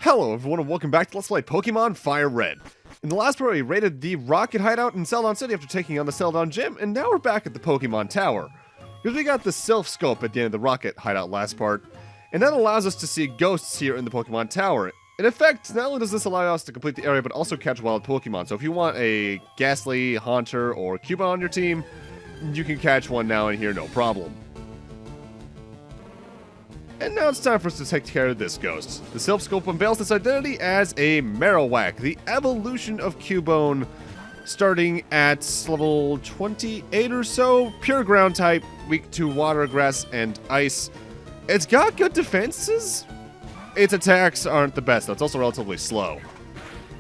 Hello everyone and welcome back to Let's Play Pokemon FireRed. In the last part we raided the Rocket Hideout in Celadon City after taking on the Celadon Gym, and now we're back at the Pokemon Tower. Because we got the Self-Scope at the end of the Rocket Hideout last part, and that allows us to see ghosts here in the Pokemon Tower. In effect, not only does this allow us to complete the area, but also catch wild Pokemon. So if you want a Ghastly, Haunter, or Cubone on your team, you can catch one now in here, no problem. And now it's time for us to take care of this ghost. The Self-Scope unveils its identity as a Marowak, the evolution of Cubone, starting at level 28 or so, pure ground type, weak to water, grass, and ice. It's got good defenses. Its attacks aren't the best, though. It's also relatively slow.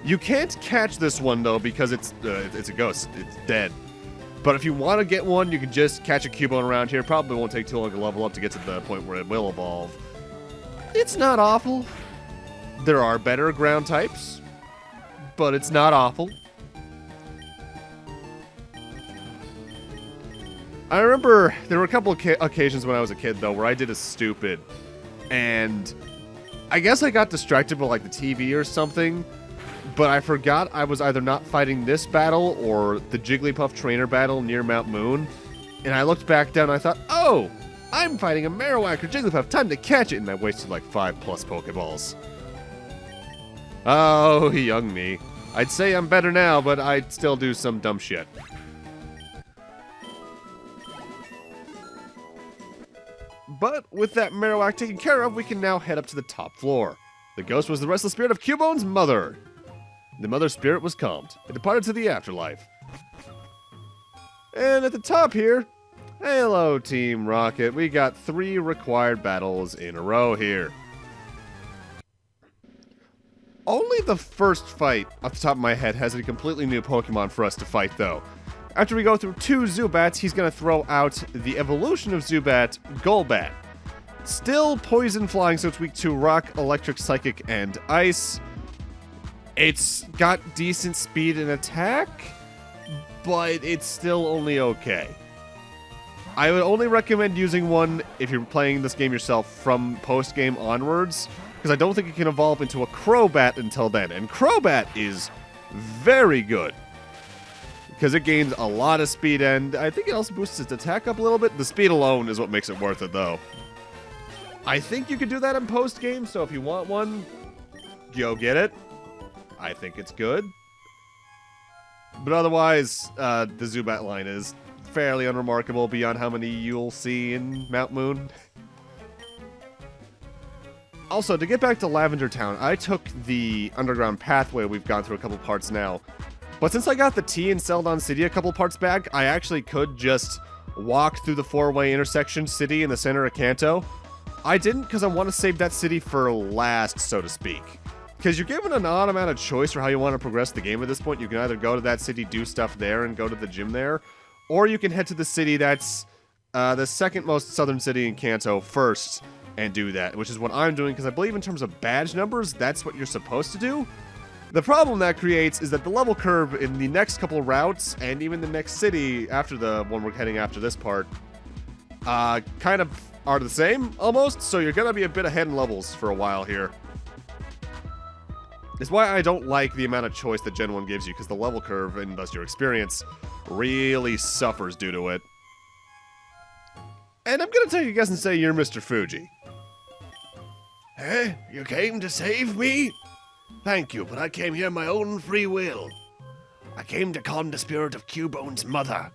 You can't catch this one, though, because it's a ghost. It's dead. But if you want to get one, you can just catch a Cubone around here. Probably won't take too long to level up to get to the point where it will evolve. It's not awful. There are better ground types, but it's not awful. I remember there were a couple of occasions when I was a kid, though, where I did a stupid. And I guess I got distracted by, like, the TV or something. But I forgot I was either not fighting this battle or the Jigglypuff trainer battle near Mount Moon. And I looked back down and I thought, oh, I'm fighting a Marowak or Jigglypuff, time to catch it. And I wasted like 5+ Pokeballs. Oh, young me. I'd say I'm better now, but I'd still do some dumb shit. But with that Marowak taken care of, we can now head up to the top floor. The ghost was the restless spirit of Cubone's mother. The mother spirit was calmed. It departed to the afterlife. And at the top here, hello Team Rocket. We got 3 required battles in a row here. Only the first fight, off the top of my head, has a completely new Pokemon for us to fight, though. After we go through 2 Zubats, he's going to throw out the evolution of Zubat Golbat. Still poison flying, so it's weak to rock, electric, psychic, and ice. It's got decent speed and attack, but it's still only okay. I would only recommend using one if you're playing this game yourself from post-game onwards, because I don't think it can evolve into a Crobat until then. And Crobat is very good, because it gains a lot of speed, and I think it also boosts its attack up a little bit. The speed alone is what makes it worth it, though. I think you could do that in post-game, so if you want one, go get it. I think it's good. But otherwise, the Zubat line is fairly unremarkable beyond how many you'll see in Mount Moon. Also, to get back to Lavender Town, I took the underground pathway we've gone through a couple parts now. But since I got the T in Celadon City a couple parts back, I actually could just walk through the 4-way intersection city in the center of Kanto. I didn't because I want to save that city for last, so to speak. Because you're given an odd amount of choice for how you want to progress the game at this point. You can either go to that city, do stuff there, and go to the gym there. Or you can head to the city that's the second most southern city in Kanto first and do that. Which is what I'm doing, because I believe in terms of badge numbers, that's what you're supposed to do. The problem that creates is that the level curve in the next couple routes, and even the next city after the one we're heading after this part, kind of are the same, almost. So you're going to be a bit ahead in levels for a while here. It's why I don't like the amount of choice that Gen 1 gives you, because the level curve, and thus your experience, really suffers due to it. And I'm gonna take a guess and say you're Mr. Fuji. Eh? You came to save me? Thank you, but I came here my own free will. I came to calm the spirit of Cubone's mother.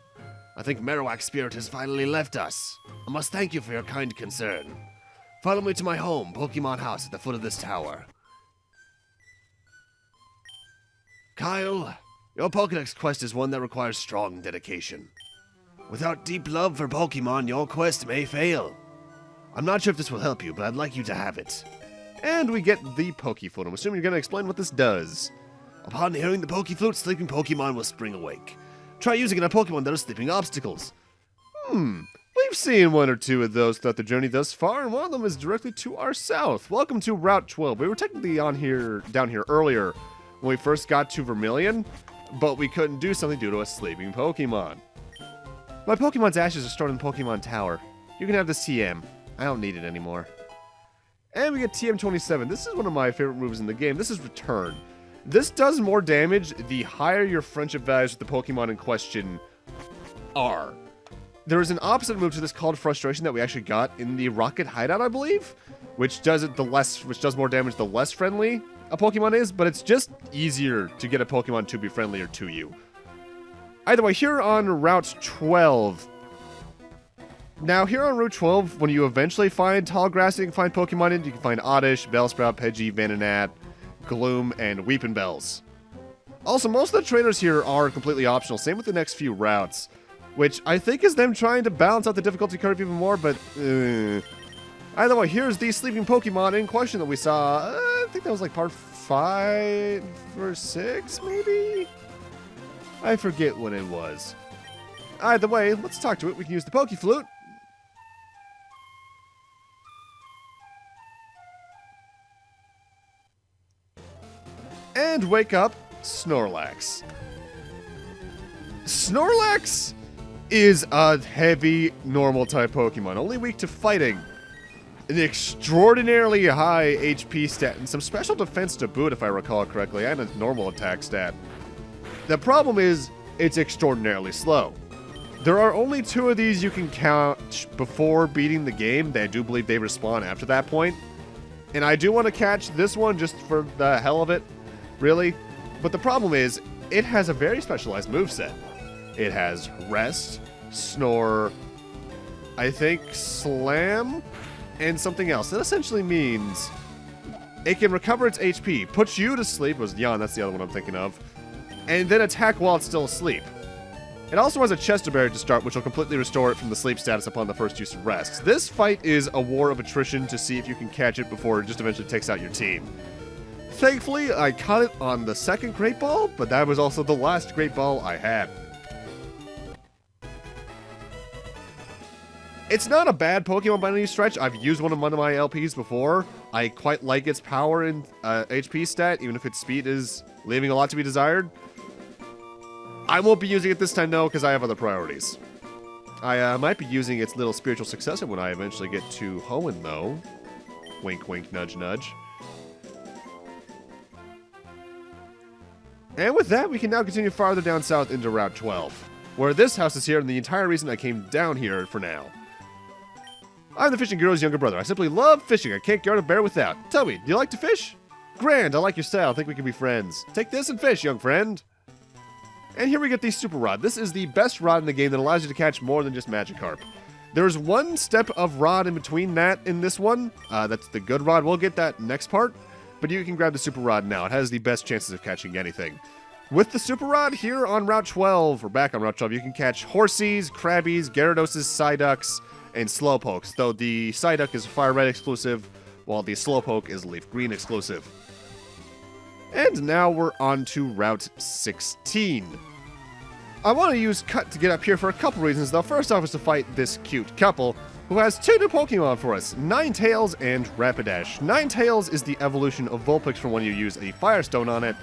I think Marowak's spirit has finally left us. I must thank you for your kind concern. Follow me to my home, Pokemon House, at the foot of this tower. Kyle, your Pokédex quest is one that requires strong dedication. Without deep love for Pokemon, your quest may fail. I'm not sure if this will help you, but I'd like you to have it. And we get the Pokeflute. I'm assuming you're going to explain what this does. Upon hearing the Pokeflute, sleeping Pokemon will spring awake. Try using it on Pokemon that are sleeping obstacles. We've seen 1 or 2 of those throughout the journey thus far, and one of them is directly to our south. Welcome to Route 12. We were technically down here earlier when we first got to Vermilion, but we couldn't do something due to a sleeping Pokemon. My Pokemon's ashes are stored in the Pokemon Tower. You can have this TM. I don't need it anymore. And we get TM27. This is one of my favorite moves in the game. This is Return. This does more damage the higher your friendship values with the Pokemon in question are. There is an opposite move to this called Frustration that we actually got in the Rocket Hideout, I believe, which does more damage the less friendly a Pokemon is, but it's just easier to get a Pokemon to be friendlier to you. Either way, here on Route 12. Now, here on Route 12, when you eventually find tall grass that you can find Pokemon in, you can find Oddish, Bellsprout, Pidgey, Venonat, Gloom, and Weepinbells. Also, most of the trainers here are completely optional, same with the next few routes, which I think is them trying to balance out the difficulty curve even more, but either way, here's the sleeping Pokemon in question that we saw, I think that was like part 5 or 6, maybe? I forget what it was. Either way, let's talk to it. We can use the Pokeflute. And wake up Snorlax. Snorlax is a heavy normal type Pokemon, only weak to fighting. An extraordinarily high HP stat and some special defense to boot, if I recall correctly, and a normal attack stat. The problem is, it's extraordinarily slow. There are only 2 of these you can catch before beating the game. I do believe they respawn after that point. And I do want to catch this one just for the hell of it, really. But the problem is, it has a very specialized moveset. It has Rest, Snore, I think Slam, and something else. That essentially means it can recover its HP, put you to sleep, was Yawn, that's the other one I'm thinking of, and then attack while it's still asleep. It also has a Chester Berry to start, which will completely restore it from the sleep status upon the first use of Rest. This fight is a war of attrition to see if you can catch it before it just eventually takes out your team. Thankfully, I caught it on the second Great Ball, but that was also the last Great Ball I had. It's not a bad Pokemon by any stretch. I've used one of my LPs before. I quite like its power and HP stat, even if its speed is leaving a lot to be desired. I won't be using it this time, though, because I have other priorities. I might be using its little spiritual successor when I eventually get to Hoenn, though. Wink, wink, nudge, nudge. And with that, we can now continue farther down south into Route 12, where this house is here and the entire reason I came down here for now. I'm the fishing girl's younger brother. I simply love fishing. I can't guard a bear without. Tell me, do you like to fish? Grand, I like your style. I think we can be friends. Take this and fish, young friend. And here we get the Super Rod. This is the best rod in the game that allows you to catch more than just Magikarp. There's one step of rod in between that in this one. That's the good rod. We'll get that next part. But you can grab the Super Rod now. It has the best chances of catching anything. With the Super Rod here on Route 12, or back on Route 12, you can catch Horsies, Krabbies, Gyarados, Psyducks, and Slowpokes. Though the Psyduck is FireRed exclusive, while the Slowpoke is Leaf Green exclusive. And now we're on to Route 16. I want to use Cut to get up here for a couple reasons, though. First off is to fight this cute couple, who has 2 new Pokemon for us, Ninetales and Rapidash. Ninetales is the evolution of Vulpix from when you use a Firestone on it.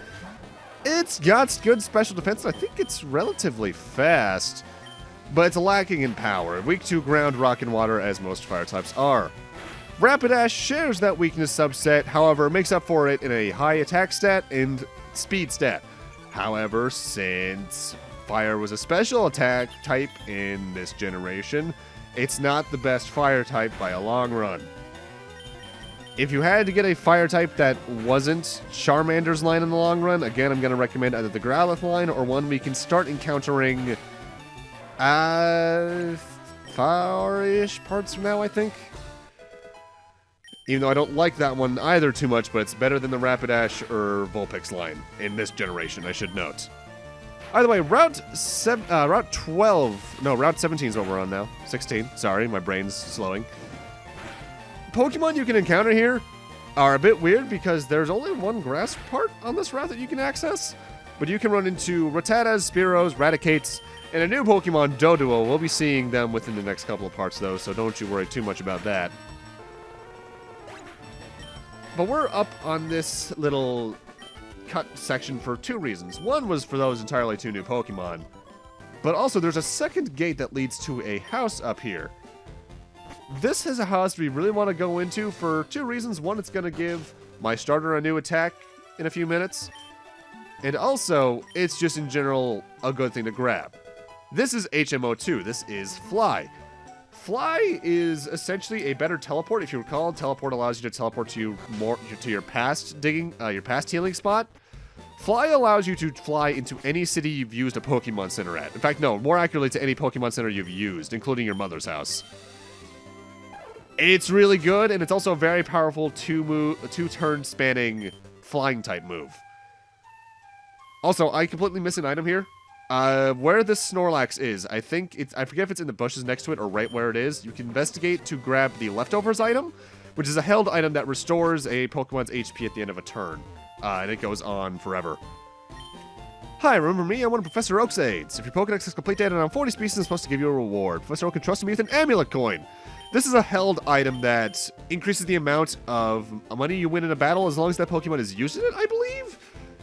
It's got good special defense, and I think it's relatively fast, but it's lacking in power. Weak to ground, rock, and water, as most fire types are. Rapidash shares that weakness subset, however, makes up for it in a high attack stat and speed stat. However, since fire was a special attack type in this generation, it's not the best fire type by a long run. If you had to get a fire type that wasn't Charmander's line in the long run, again, I'm going to recommend either the Growlithe line or one we can start encountering far-ish parts from now, I think. Even though I don't like that one either too much, but it's better than the Rapidash or Vulpix line in this generation, I should note. Either way, Route 12, no, Route 17 is what we're on now. 16, sorry, my brain's slowing. Pokemon you can encounter here are a bit weird because there's only one grass part on this route that you can access. But you can run into Rattatas, Spearows, Raticates, and a new Pokemon, Doduo. We'll be seeing them within the next couple of parts, though, so don't you worry too much about that. But we're up on this little cut section for 2 reasons. One was for those entirely 2 new Pokemon. But also, there's a second gate that leads to a house up here. This is a house we really want to go into for two reasons. One, it's going to give my starter a new attack in a few minutes. And also, it's just in general a good thing to grab. This is HMO2. This is Fly. Fly is essentially a better teleport. If you recall, teleport allows you to teleport to your past digging, your past healing spot. Fly allows you to fly into any city you've used a Pokemon Center at. In fact, no, more accurately to any Pokemon Center you've used, including your mother's house. It's really good, and it's also a very powerful two-turn spanning flying type move. Also, I completely missed an item here. Where this Snorlax is, I forget if it's in the bushes next to it or right where it is. You can investigate to grab the leftovers item, which is a held item that restores a Pokemon's HP at the end of a turn. And it goes on forever. Hi, remember me? I'm one of Professor Oak's aides. If your Pokedex has complete data on 40 species, I'm supposed to give you a reward. Professor Oak can trust me with an Amulet Coin. This is a held item that increases the amount of money you win in a battle as long as that Pokemon is using it, I believe?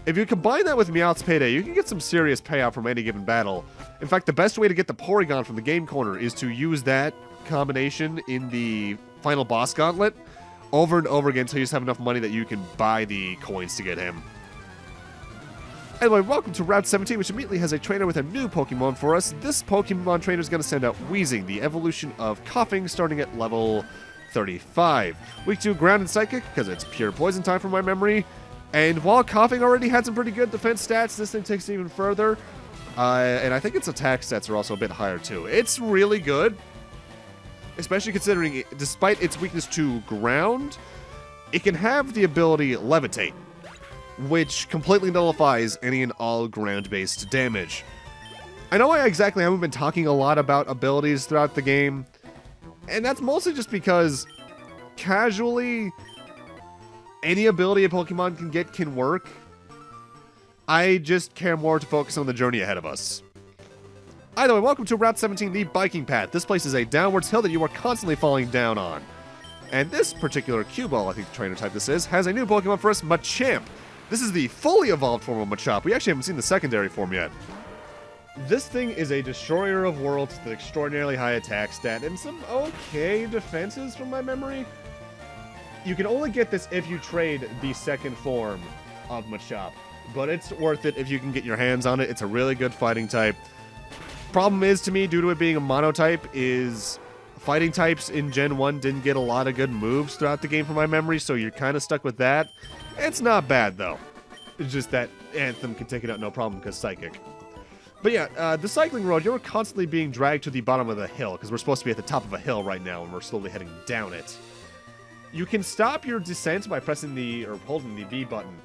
If you combine that with Meowth's Payday, you can get some serious payout from any given battle. In fact, the best way to get the Porygon from the Game Corner is to use that combination in the final boss gauntlet over and over again until you just have enough money that you can buy the coins to get him. Anyway, welcome to Route 17, which immediately has a trainer with a new Pokemon for us. This Pokemon trainer is going to send out Wheezing, the evolution of Coughing, starting at level 35. Week 2, Ground and Psychic, because it's pure poison type from my memory. And while Coughing already had some pretty good defense stats, this thing takes it even further. And I think its attack stats are also a bit higher, too. It's really good, especially considering, despite its weakness to ground, it can have the ability Levitate, which completely nullifies any and all ground-based damage. I know I exactly haven't been talking a lot about abilities throughout the game, and that's mostly just because casually any ability a Pokemon can get can work. I just care more to focus on the journey ahead of us. Either way, welcome to Route 17, the biking path. This place is a downwards hill that you are constantly falling down on. And this particular cue ball, I think the trainer type this is, has a new Pokemon for us, Machamp. This is the fully evolved form of Machop. We actually haven't seen the secondary form yet. This thing is a destroyer of worlds with an extraordinarily high attack stat and some okay defenses from my memory. You can only get this if you trade the second form of Machop, but it's worth it if you can get your hands on it. It's a really good fighting type. Problem is, to me, due to it being a monotype, is fighting types in Gen 1 didn't get a lot of good moves throughout the game from my memory, so you're kind of stuck with that. It's not bad, though. It's just that Anthem can take it out no problem because Psychic. But yeah, the cycling road, you're constantly being dragged to the bottom of the hill, because we're supposed to be at the top of a hill right now, and we're slowly heading down it. You can stop your descent by pressing or holding the B button.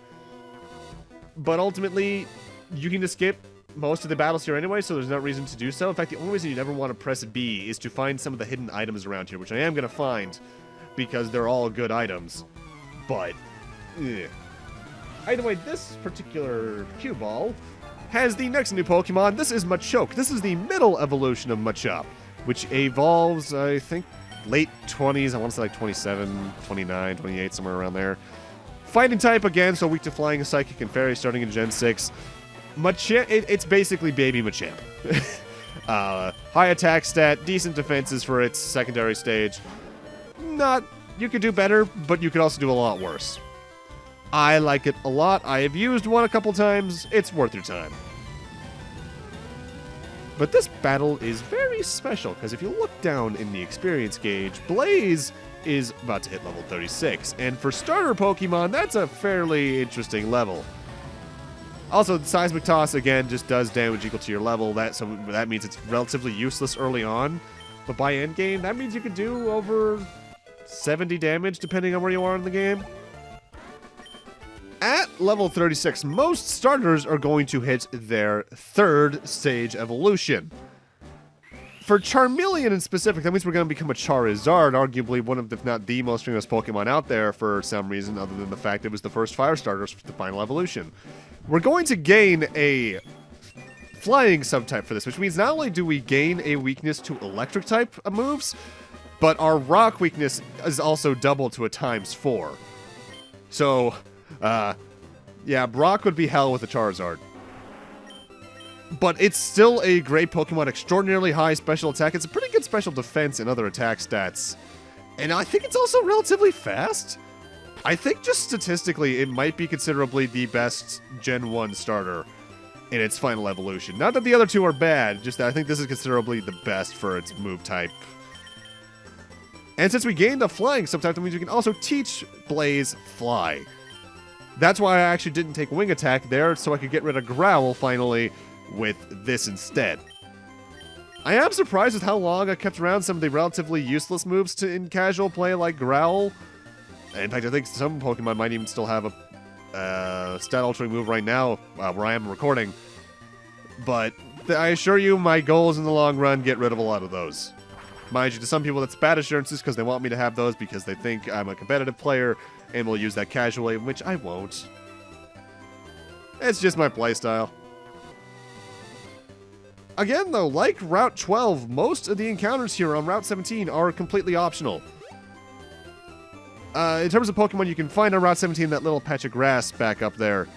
But ultimately, you can just skip most of the battles here anyway, so there's no reason to do so. In fact, the only reason you'd ever want to press B is to find some of the hidden items around here, which I am going to find, because they're all good items. But, either way, this particular cue ball has the next new Pokemon. This is Machoke. This is the middle evolution of Machop, which evolves, I think, late 20s. I want to say like 27, 29, 28, somewhere around there. Fighting type again, so weak to Flying, Psychic, and Fairy starting in Gen 6. Machamp, it's basically baby Machamp. High attack stat, decent defenses for its secondary stage. You could do better, but you could also do a lot worse. I like it a lot. I have used one a couple times. It's worth your time. But this battle is very special, because if you look down in the experience gauge, Blaze is about to hit level 36. And for starter Pokemon, that's a fairly interesting level. Also, the Seismic Toss, again, just does damage equal to your level. So that means it's relatively useless early on. But by endgame, that means you could do over 70 damage, depending on where you are in the game. At level 36, most starters are going to hit their third stage evolution. For Charmeleon in specific, that means we're going to become a Charizard, arguably one of, if not the most famous Pokemon out there for some reason, other than the fact it was the first fire starters for the final evolution. We're going to gain a flying subtype for this, which means not only do we gain a weakness to electric type moves, but our rock weakness is also doubled to a ×4. So, yeah, Brock would be hell with a Charizard. But it's still a great Pokemon, extraordinarily high special attack. It's a pretty good special defense and other attack stats. And I think it's also relatively fast. I think just statistically, it might be considerably the best Gen 1 starter in its final evolution. Not that the other two are bad, just that I think this is considerably the best for its move type. And since we gained a flying subtype, that means we can also teach Blaze Fly. That's why I actually didn't take Wing Attack there, so I could get rid of Growl finally with this instead. I am surprised with how long I kept around some of the relatively useless moves in casual play like Growl. In fact, I think some Pokemon might even still have a stat altering move right now where I am recording. But I assure you, my goal is in the long run get rid of a lot of those. Mind you, to some people that's bad assurances because they want me to have those because they think I'm a competitive player and will use that casually, which I won't. It's just my playstyle. Again, though, like Route 12, most of the encounters here on Route 17 are completely optional. In terms of Pokemon you can find on Route 17, that little patch of grass back up there.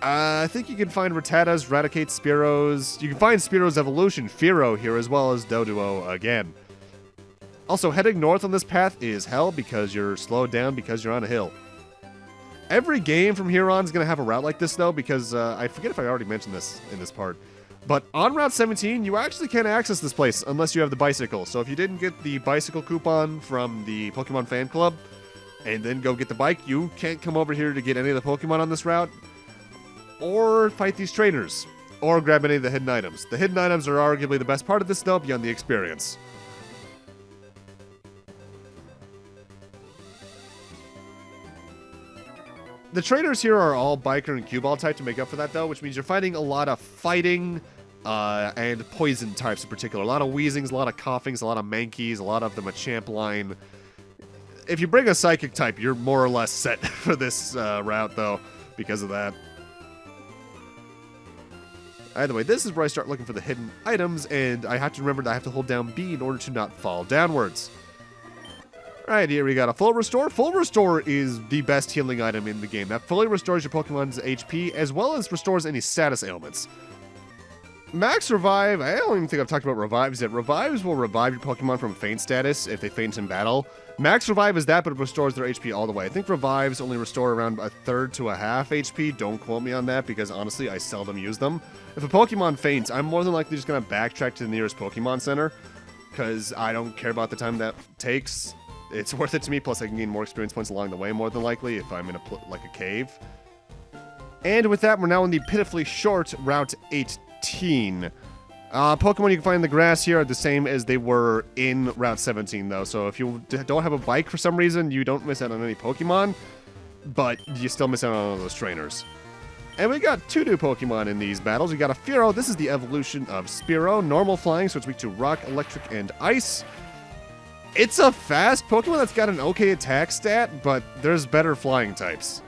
I think you can find Rattatas, Raticate, Spearows. You can find Spearows Evolution, Fearow here, as well as Doduo again. Also, heading north on this path is hell because you're slowed down because you're on a hill. Every game from here on is going to have a route like this, though, because I forget if I already mentioned this in this part. But on Route 17, you actually can't access this place unless you have the bicycle. So if you didn't get the bicycle coupon from the Pokemon fan club and then go get the bike, you can't come over here to get any of the Pokemon on this route or fight these trainers or grab any of the hidden items. The hidden items are arguably the best part of this, though, beyond the experience. The trainers here are all Biker and Cue Ball type to make up for that, though, which means you're fighting a lot of fighting and poison types in particular. A lot of Weezings, a lot of Coughings, a lot of Mankeys, a lot of the Machamp line. If you bring a Psychic type, you're more or less set for this route, though, because of that. Either way, this is where I start looking for the hidden items, and I have to remember that I have to hold down B in order to not fall downwards. Alright, here we got a Full Restore. Full Restore is the best healing item in the game. That fully restores your Pokemon's HP, as well as restores any status ailments. Max Revive, I don't even think I've talked about Revives yet. Revives will revive your Pokemon from faint status if they faint in battle. Max Revive is that, but it restores their HP all the way. I think Revives only restore around a third to a half HP. Don't quote me on that, because honestly, I seldom use them. If a Pokemon faints, I'm more than likely just going to backtrack to the nearest Pokemon Center, because I don't care about the time that takes. It's worth it to me, plus I can gain more experience points along the way, more than likely, if I'm in a cave. And with that, we're now in the pitifully short Route 18. Pokemon you can find in the grass here are the same as they were in Route 17, though. So if you don't have a bike for some reason, you don't miss out on any Pokemon, but you still miss out on all those trainers. And we got two new Pokemon in these battles. We got a Fearow. This is the evolution of Spearow. Normal flying, so it's weak to Rock, Electric, and Ice. It's a fast Pokemon that's got an okay attack stat, but there's better flying types.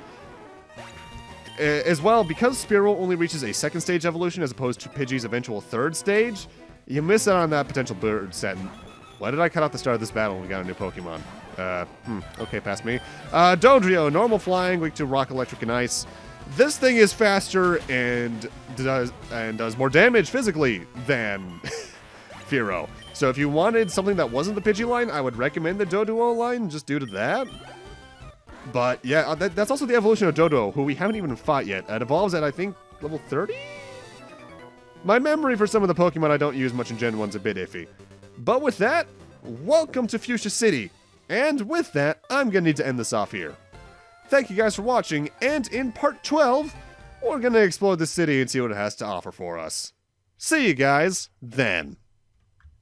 As well, because Spearow only reaches a second stage evolution as opposed to Pidgey's eventual third stage, you miss out on that potential bird set. Why did I cut out the start of this battle when we got a new Pokemon? Okay, past me. Dodrio, normal flying, weak to Rock, Electric, and Ice. This thing is faster and does more damage physically than Fearow. So if you wanted something that wasn't the Pidgey line, I would recommend the Doduo line, just due to that. But yeah, that's also the evolution of Doduo, who we haven't even fought yet. It evolves at, I think, level 30? My memory for some of the Pokemon I don't use much in Gen 1's a bit iffy. But with that, welcome to Fuchsia City. And with that, I'm going to need to end this off here. Thank you guys for watching, and in part 12, we're going to explore the city and see what it has to offer for us. See you guys then.